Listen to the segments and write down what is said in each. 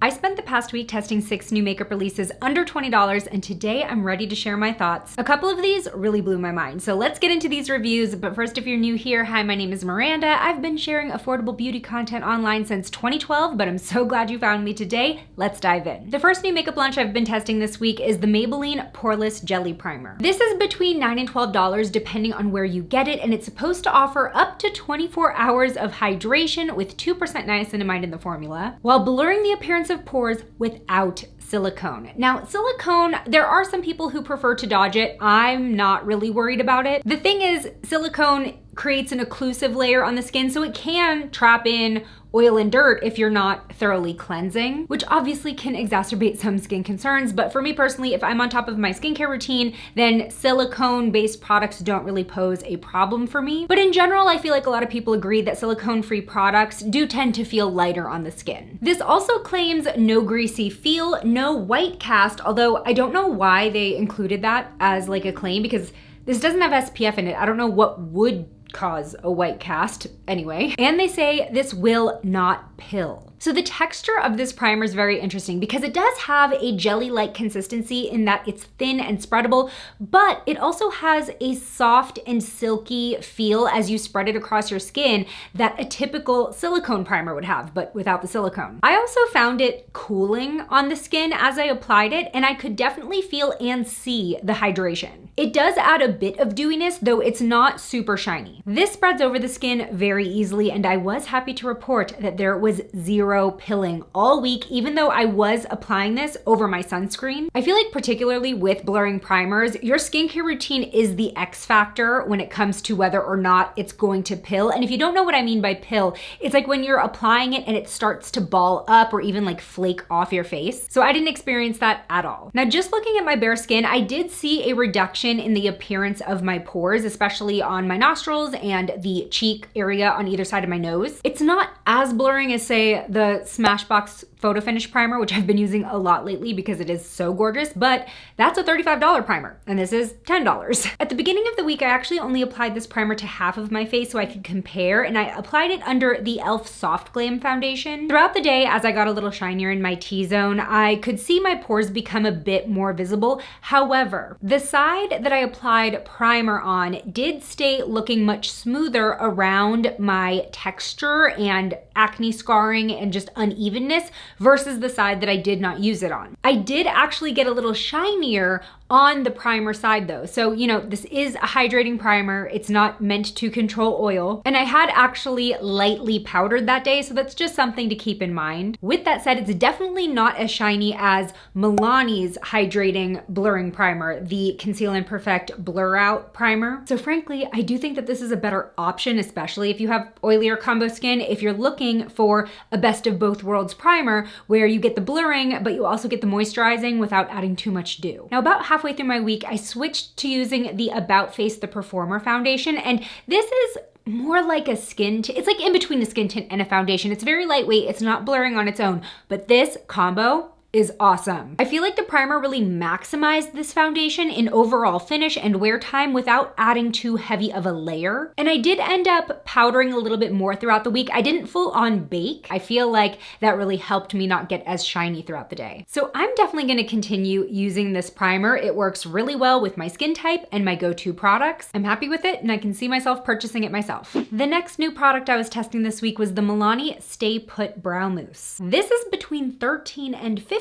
I spent the past week testing 6 new makeup releases under $20, and today I'm ready to share my thoughts. A couple of these really blew my mind, so let's get into these reviews. But first, if you're new here, hi, my name is Miranda. I've been sharing affordable beauty content online since 2012, but I'm so glad you found me today. Let's dive in. The first new makeup launch I've been testing this week is the Maybelline Poreless Jelly Primer. This is between $9 and $12 depending on where you get it, and it's supposed to offer up to 24 hours of hydration with 2% niacinamide in the formula, while blurring the appearance of pores without silicone. Now, silicone, there are some people who prefer to dodge it. I'm not really worried about it. The thing is, silicone creates an occlusive layer on the skin, so it can trap in oil and dirt if you're not thoroughly cleansing, which obviously can exacerbate some skin concerns. But for me personally, if I'm on top of my skincare routine, then silicone-based products don't really pose a problem for me. But in general, I feel like a lot of people agree that silicone-free products do tend to feel lighter on the skin. This also claims no greasy feel, no white cast, although I don't know why they included that as like a claim, because this doesn't have SPF in it. I don't know what would cause a white cast anyway. And they say this will not pill. So the texture of this primer is very interesting because it does have a jelly-like consistency in that it's thin and spreadable, but it also has a soft and silky feel as you spread it across your skin that a typical silicone primer would have, but without the silicone. I also found it cooling on the skin as I applied it, and I could definitely feel and see the hydration. It does add a bit of dewiness, though it's not super shiny. This spreads over the skin very easily, and I was happy to report that there was zero pilling all week, even though I was applying this over my sunscreen. I feel like particularly with blurring primers, your skincare routine is the X factor when it comes to whether or not it's going to pill. And if you don't know what I mean by pill, it's like when you're applying it and it starts to ball up or even like flake off your face. So I didn't experience that at all. Now, just looking at my bare skin, I did see a reduction in the appearance of my pores, especially on my nostrils and the cheek area on either side of my nose. It's not as blurring as, say, the Smashbox Photo Finish Primer, which I've been using a lot lately because it is so gorgeous, but that's a $35 primer, and this is $10. At the beginning of the week, I actually only applied this primer to half of my face so I could compare, and I applied it under the e.l.f. Soft Glam foundation. Throughout the day, as I got a little shinier in my T-zone, I could see my pores become a bit more visible. However, the side that I applied primer on did stay looking much smoother around my texture and acne scarring and just unevenness versus the side that I did not use it on. I did actually get a little shinier on the primer side though. So, you know, this is a hydrating primer. It's not meant to control oil. And I had actually lightly powdered that day, so that's just something to keep in mind. With that said, it's definitely not as shiny as Milani's hydrating blurring primer, the Conceal and Perfect Blur Out primer. So frankly, I do think that this is a better option, especially if you have oily or combo skin, if you're looking for a best of both worlds primer where you get the blurring, but you also get the moisturizing without adding too much dew. Now, about halfway through my week, I switched to using the About Face The Performer foundation, and this is more like a skin tint. It's like in between a skin tint and a foundation. It's very lightweight, it's not blurring on its own, but this combo is awesome. I feel like the primer really maximized this foundation in overall finish and wear time without adding too heavy of a layer. And I did end up powdering a little bit more throughout the week. I didn't full on bake. I feel like that really helped me not get as shiny throughout the day. So I'm definitely gonna continue using this primer. It works really well with my skin type and my go-to products. I'm happy with it and I can see myself purchasing it myself. The next new product I was testing this week was the Milani Stay Put Brow Mousse. This is between $13 and $15,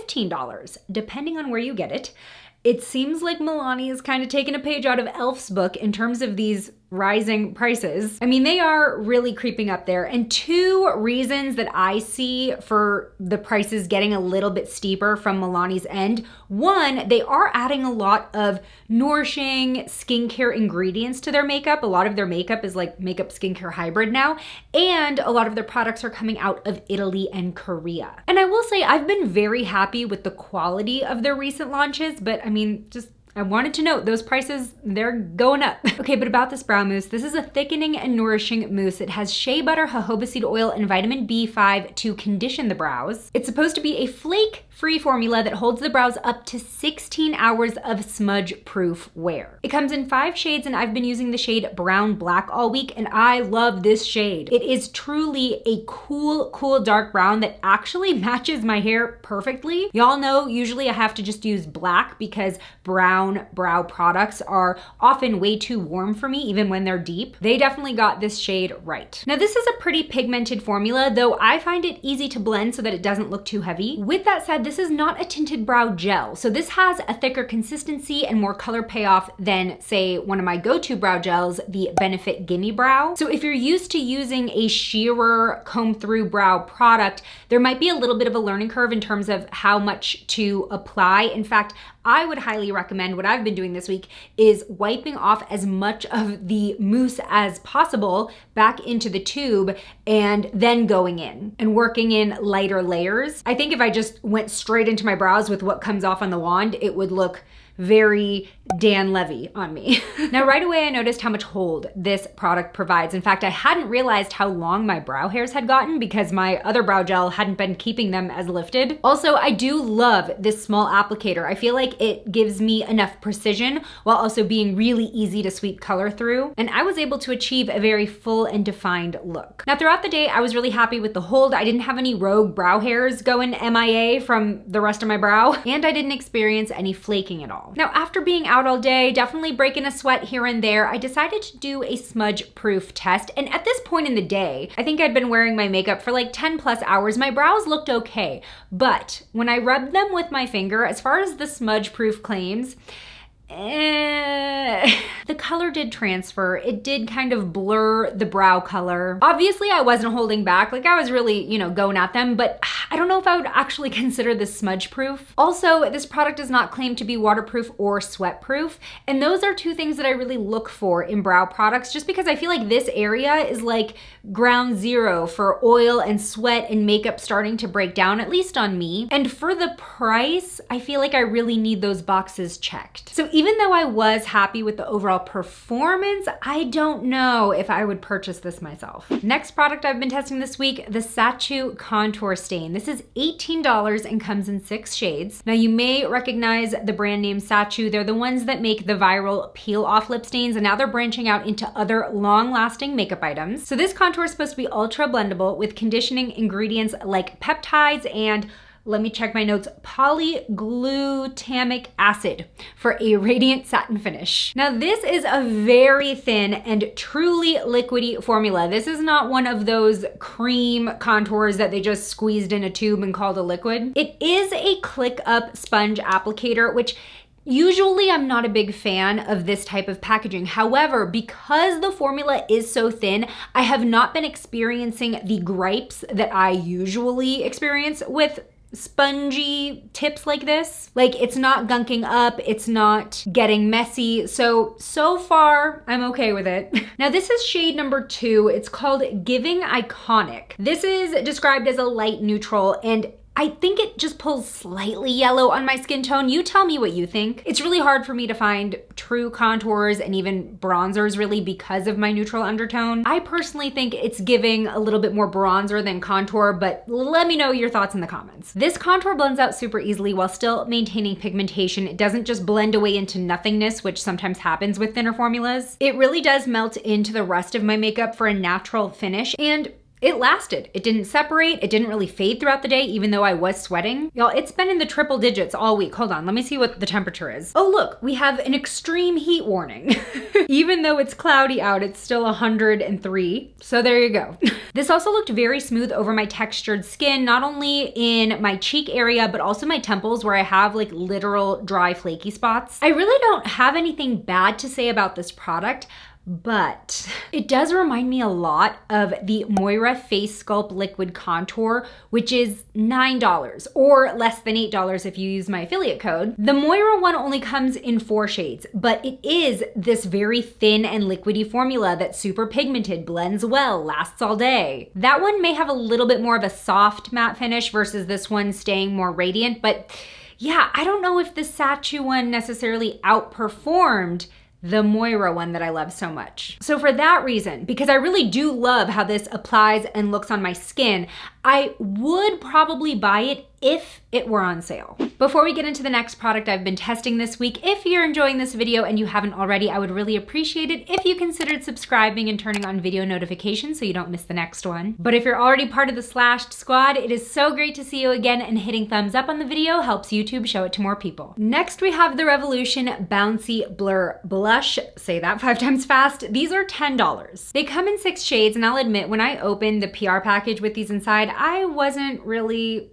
depending on where you get it. It seems like Milani is kind of taking a page out of e.l.f.'s book in terms of these rising prices. I mean, they are really creeping up there. And two reasons that I see for the prices getting a little bit steeper from Milani's end. One, they are adding a lot of nourishing skincare ingredients to their makeup. A lot of their makeup is like makeup skincare hybrid now. And a lot of their products are coming out of Italy and Korea. And I will say I've been very happy with the quality of their recent launches, but I mean, I wanted to note those prices, they're going up. Okay, but about this brow mousse, this is a thickening and nourishing mousse. It has shea butter, jojoba seed oil, and vitamin B5 to condition the brows. It's supposed to be a flake-free formula that holds the brows up to 16 hours of smudge-proof wear. It comes in 5 shades, and I've been using the shade Brown Black all week, and I love this shade. It is truly a cool dark brown that actually matches my hair perfectly. Y'all know usually I have to just use black because brown brow products are often way too warm for me, even when they're deep. They definitely got this shade right. Now this is a pretty pigmented formula, though I find it easy to blend so that it doesn't look too heavy. With that said, this is not a tinted brow gel, so this has a thicker consistency and more color payoff than, say, one of my go-to brow gels, the Benefit Gimme Brow. So if you're used to using a sheerer comb-through brow product, there might be a little bit of a learning curve in terms of how much to apply. In fact, I would highly recommend, what I've been doing this week is wiping off as much of the mousse as possible back into the tube and then going in and working in lighter layers. I think if I just went straight into my brows with what comes off on the wand, it would look very Dan Levy on me. Now right away I noticed how much hold this product provides. In fact, I hadn't realized how long my brow hairs had gotten because my other brow gel hadn't been keeping them as lifted. Also, I do love this small applicator. I feel like it gives me enough precision while also being really easy to sweep color through. And I was able to achieve a very full and defined look. Now throughout the day, I was really happy with the hold. I didn't have any rogue brow hairs going MIA from the rest of my brow, and I didn't experience any flaking at all. Now, after being out all day, definitely breaking a sweat here and there, I decided to do a smudge-proof test. And at this point in the day, I think I'd been wearing my makeup for like 10 plus hours. My brows looked okay, but when I rubbed them with my finger, as far as the smudge-proof claims, the color did transfer. It did kind of blur the brow color. Obviously, I wasn't holding back. Like, I was really, going at them, but I don't know if I would actually consider this smudge proof. Also, this product does not claim to be waterproof or sweat proof. And those are two things that I really look for in brow products, just because I feel like this area is like ground zero for oil and sweat and makeup starting to break down, at least on me. And for the price, I feel like I really need those boxes checked. So even though I was happy with the overall performance, I don't know if I would purchase this myself. Next product I've been testing this week, the Satchu Contour Stain. This is $18 and comes in 6 shades. Now you may recognize the brand name Satchu. They're the ones that make the viral peel off lip stains, and now they're branching out into other long-lasting makeup items. So this contour is supposed to be ultra blendable with conditioning ingredients like peptides and, let me check my notes, polyglutamic acid for a radiant satin finish. Now this is a very thin and truly liquidy formula. This is not one of those cream contours that they just squeezed in a tube and called a liquid. It is a click up sponge applicator, which usually I'm not a big fan of this type of packaging. However, because the formula is so thin, I have not been experiencing the gripes that I usually experience with spongy tips like this. Like, it's not gunking up, it's not getting messy. So far, I'm okay with it. Now this is shade number 2. It's called Giving Iconic. This is described as a light neutral, and I think it just pulls slightly yellow on my skin tone. You tell me what you think. It's really hard for me to find true contours and even bronzers really because of my neutral undertone. I personally think it's giving a little bit more bronzer than contour, but let me know your thoughts in the comments. This contour blends out super easily while still maintaining pigmentation. It doesn't just blend away into nothingness, which sometimes happens with thinner formulas. It really does melt into the rest of my makeup for a natural finish, and it lasted. It didn't separate. It didn't really fade throughout the day, even though I was sweating. Y'all, it's been in the triple digits all week. Hold on, let me see what the temperature is. Oh look, we have an extreme heat warning. Even though it's cloudy out, it's still 103. So there you go. This also looked very smooth over my textured skin, not only in my cheek area, but also my temples where I have like literal dry flaky spots. I really don't have anything bad to say about this product, but it does remind me a lot of the Moira Face Sculpt Liquid Contour, which is $9 or less than $8 if you use my affiliate code. The Moira one only comes in 4 shades, but it is this very thin and liquidy formula that's super pigmented, blends well, lasts all day. That one may have a little bit more of a soft matte finish versus this one staying more radiant, but yeah, I don't know if the Satchu one necessarily outperformed the Moira one that I love so much. So for that reason, because I really do love how this applies and looks on my skin, I would probably buy it if it were on sale. Before we get into the next product I've been testing this week, if you're enjoying this video and you haven't already, I would really appreciate it if you considered subscribing and turning on video notifications so you don't miss the next one. But if you're already part of the Slashed squad, it is so great to see you again, and hitting thumbs up on the video helps YouTube show it to more people. Next, we have the Revolution Bouncy Blur Blush. Say that 5 times fast. These are $10. They come in 6 shades, and I'll admit, when I opened the PR package with these inside, I wasn't really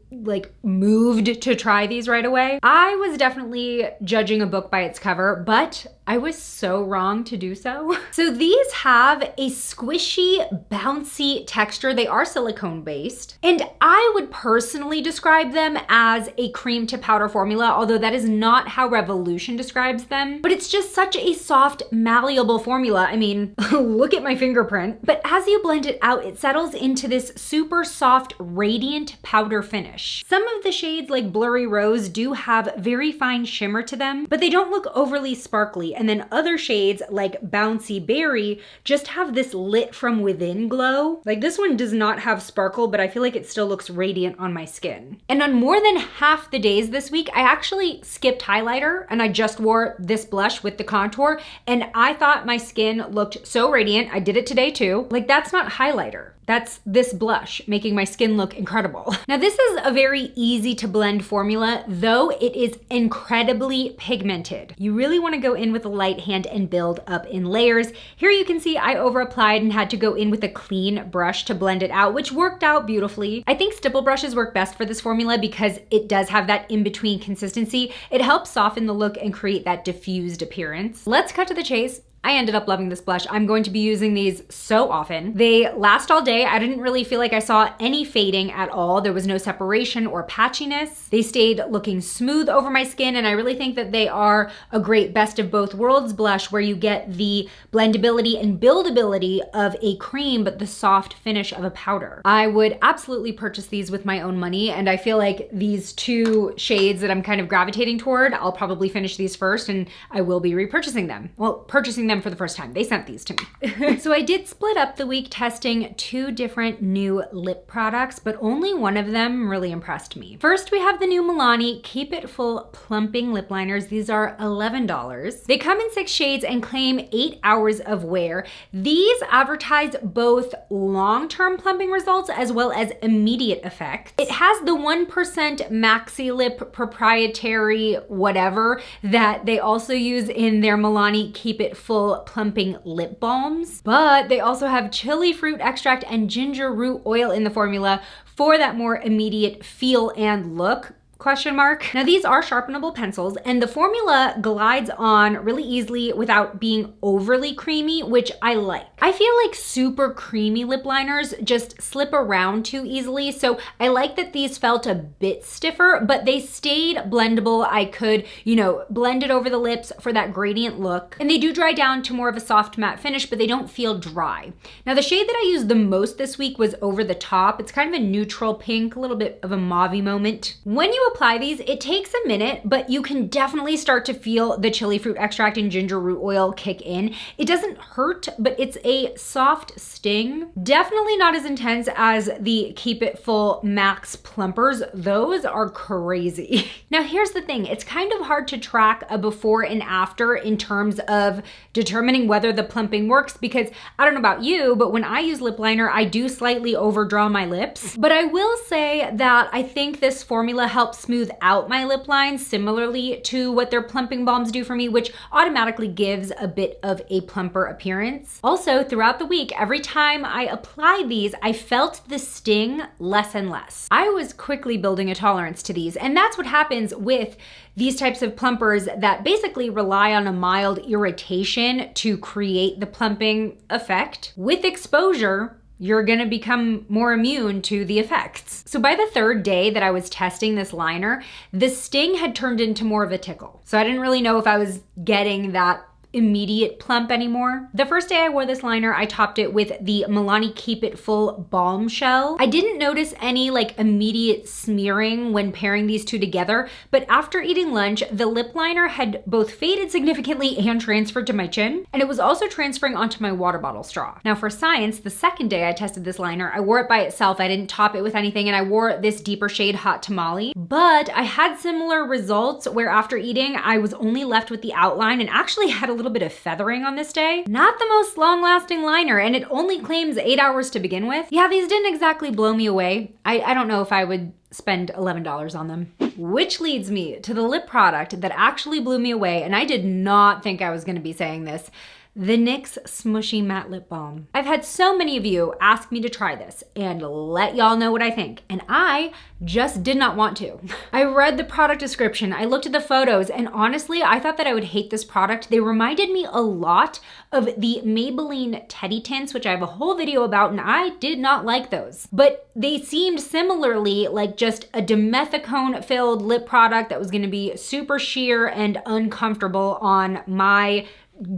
moved to try these right away. I was definitely judging a book by its cover, but I was so wrong to do so. So these have a squishy, bouncy texture. They are silicone based, and I would personally describe them as a cream to powder formula, although that is not how Revolution describes them. But it's just such a soft, malleable formula. I mean, look at my fingerprint. But as you blend it out, it settles into this super soft, radiant powder finish. Some of the shades like Blurry Rose do have very fine shimmer to them, but they don't look overly sparkly. And then other shades like Bouncy Berry just have this lit from within glow. Like this one does not have sparkle, but I feel like it still looks radiant on my skin. And on more than half the days this week, I actually skipped highlighter and I just wore this blush with the contour, and I thought my skin looked so radiant. I did it today too. Like that's not highlighter. That's this blush making my skin look incredible. Now this is a very easy to blend formula, though it is incredibly pigmented. You really want to go in with a light hand and build up in layers. Here you can see I over applied and had to go in with a clean brush to blend it out, which worked out beautifully. I think stipple brushes work best for this formula because it does have that in-between consistency. It helps soften the look and create that diffused appearance. Let's cut to the chase. I ended up loving this blush. I'm going to be using these so often. They last all day. I didn't really feel like I saw any fading at all. There was no separation or patchiness. They stayed looking smooth over my skin, and I really think that they are a great best of both worlds blush where you get the blendability and buildability of a cream, but the soft finish of a powder. I would absolutely purchase these with my own money, and I feel like these 2 shades that I'm kind of gravitating toward, I'll probably finish these first, and I will be repurchasing them. Well, purchasing them for the first time. They sent these to me. So I did split up the week testing 2 different new lip products, but only one of them really impressed me. First, we have the new Milani Keep It Full Plumping Lip Liners. These are $11. They come in 6 shades and claim 8 hours of wear. These advertise both long-term plumping results as well as immediate effects. It has the 1% Maxi Lip proprietary whatever that they also use in their Milani Keep It Full plumping lip balms, but they also have chili fruit extract and ginger root oil in the formula for that more immediate feel and look. Question mark. Now these are sharpenable pencils, and the formula glides on really easily without being overly creamy, which I like. I feel like super creamy lip liners just slip around too easily, so I like that these felt a bit stiffer, but they stayed blendable. I could, blend it over the lips for that gradient look, and they do dry down to more of a soft matte finish, but they don't feel dry. Now the shade that I used the most this week was Over the Top. It's kind of a neutral pink, a little bit of a mauve-y moment. When you apply these, it takes a minute, but you can definitely start to feel the chili fruit extract and ginger root oil kick in. It doesn't hurt, but it's a soft sting. Definitely not as intense as the Keep It Full Max Plumpers. Those are crazy. Now here's the thing, it's kind of hard to track a before and after in terms of determining whether the plumping works, because I don't know about you, but when I use lip liner, I do slightly overdraw my lips. But I will say that I think this formula helps smooth out my lip lines similarly to what their plumping balms do for me, which automatically gives a bit of a plumper appearance. Also, throughout the week, every time I applied these, I felt the sting less and less. I was quickly building a tolerance to these, and that's what happens with these types of plumpers that basically rely on a mild irritation to create the plumping effect. With exposure, you're gonna become more immune to the effects. So by the 3rd day that I was testing this liner, the sting had turned into more of a tickle. So I didn't really know if I was getting that immediate plump anymore. The first day I wore this liner, I topped it with the Milani Keep It Full Balm Shell. I didn't notice any like immediate smearing when pairing these two together, but after eating lunch, the lip liner had both faded significantly and transferred to my chin, and it was also transferring onto my water bottle straw. Now for science, the second day I tested this liner, I wore it by itself. I didn't top it with anything, and I wore this deeper shade Hot Tamale, but I had similar results where after eating, I was only left with the outline and actually had a little bit of feathering on this day. Not the most long-lasting liner, and it only claims 8 hours to begin with. Yeah, these didn't exactly blow me away. I don't know if I would spend $11 on them. Which leads me to the lip product that actually blew me away, and I did not think I was gonna be saying this. The NYX Smushy Matte Lip Balm. I've had so many of you ask me to try this and let y'all know what I think, and I just did not want to. I read the product description, I looked at the photos, and honestly, I thought that I would hate this product. They reminded me a lot of the Maybelline Teddy Tints, which I have a whole video about, and I did not like those. But they seemed similarly like just a dimethicone-filled lip product that was gonna be super sheer and uncomfortable on my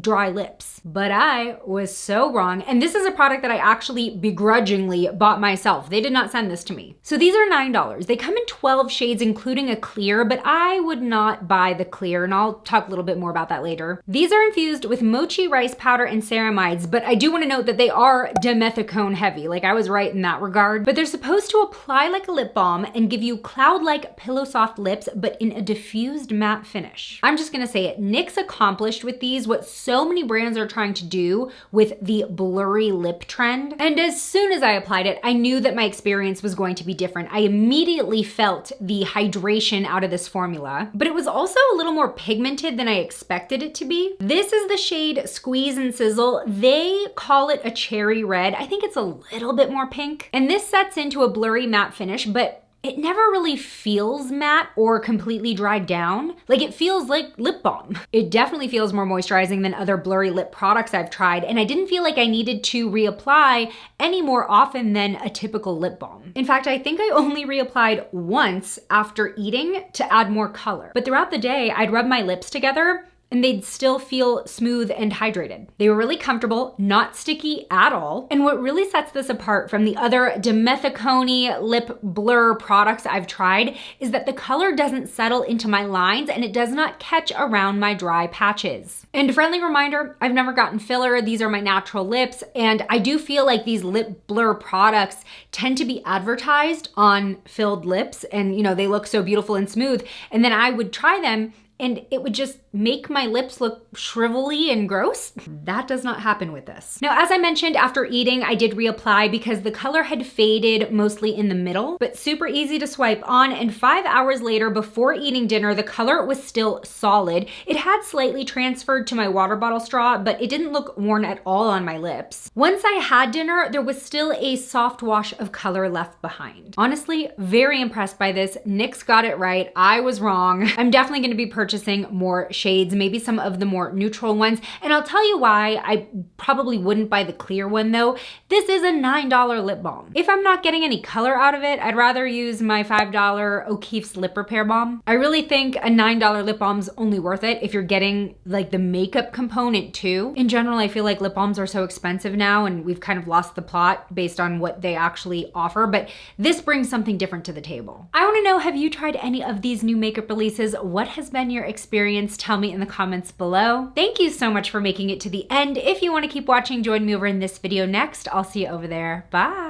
dry lips. But I was so wrong. And this is a product that I actually begrudgingly bought myself. They did not send this to me. So these are $9. They come in 12 shades, including a clear, but I would not buy the clear, and I'll talk a little bit more about that later. These are infused with mochi rice powder and ceramides, but I do want to note that they are dimethicone heavy. Like, I was right in that regard. But they're supposed to apply like a lip balm and give you cloud-like pillow soft lips, but in a diffused matte finish. I'm just gonna say it. NYX accomplished with these what so many brands are trying to do with the blurry lip trend. And as soon as I applied it, I knew that my experience was going to be different. I immediately felt the hydration out of this formula, but it was also a little more pigmented than I expected it to be. This is the shade Squeeze and Sizzle. They call it a cherry red. I think it's a little bit more pink. And this sets into a blurry matte finish, but it never really feels matte or completely dried down. Like, it feels like lip balm. It definitely feels more moisturizing than other blurry lip products I've tried, and I didn't feel like I needed to reapply any more often than a typical lip balm. In fact, I think I only reapplied once after eating to add more color. But throughout the day, I'd rub my lips together and they'd still feel smooth and hydrated. They were really comfortable, not sticky at all. And what really sets this apart from the other dimethicone lip blur products I've tried is that the color doesn't settle into my lines and it does not catch around my dry patches. And a friendly reminder, I've never gotten filler. These are my natural lips, and I do feel like these lip blur products tend to be advertised on filled lips, and you know, they look so beautiful and smooth, and then I would try them and it would just make my lips look shrivelly and gross. That does not happen with this. Now, as I mentioned, after eating, I did reapply because the color had faded mostly in the middle, but super easy to swipe on, and 5 hours later, before eating dinner, the color was still solid. It had slightly transferred to my water bottle straw, but it didn't look worn at all on my lips. Once I had dinner, there was still a soft wash of color left behind. Honestly, very impressed by this. NYX got it right. I was wrong. I'm definitely gonna be purchasing more shades, maybe some of the more neutral ones. And I'll tell you why I probably wouldn't buy the clear one though. This is a $9 lip balm. If I'm not getting any color out of it, I'd rather use my $5 O'Keeffe's Lip Repair Balm. I really think a $9 lip balm's only worth it if you're getting like the makeup component too. In general, I feel like lip balms are so expensive now and we've kind of lost the plot based on what they actually offer, but this brings something different to the table. I wanna know, have you tried any of these new makeup releases? What has been your experience? Tell me in the comments below. Thank you so much for making it to the end. If you wanna keep watching, join me over in this video next. I'll see you over there. Bye.